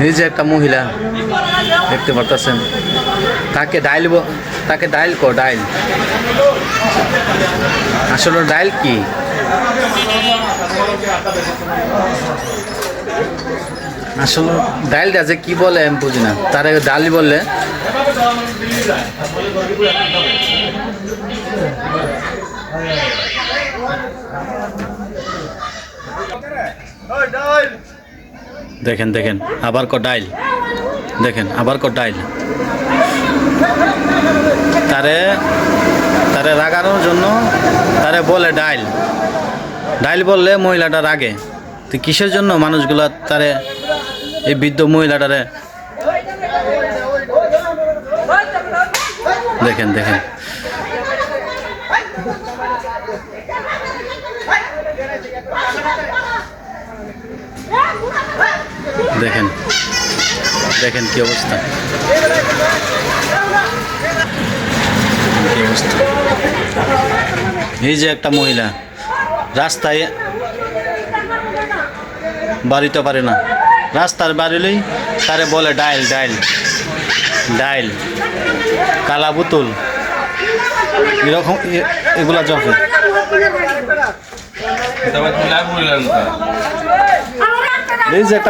এই যে একটা মহিলা দেখতে পারতেছেন, তাকে ডাইল কর ডাইল। আসলে ডাইল কি? আসলে ডাইলটা যে কি বলে আমি বুঝি না, তার ডালি বললে দেখেন দেখেন আবার ডাইল, দেখেন আবার ডাইল। তারে তারে রাগানোর জন্য তারে বলে ডাইল। ডাইল বললে মহিলাটা রাগে। তো কিসের জন্য মানুষগুলা তারে, এই বৃদ্ধ মহিলাটারে দেখেন দেখেন দেখেন দেখেন কি অবস্থা, এই যে একটা মহিলা রাস্তায় বাড়িতে পারে না, রাস্তার বাড়িলেই তারে বলে ডাইল ডাইল ডাইল, কালা বোতল, এরকম এগুলা যখন এই যে একটা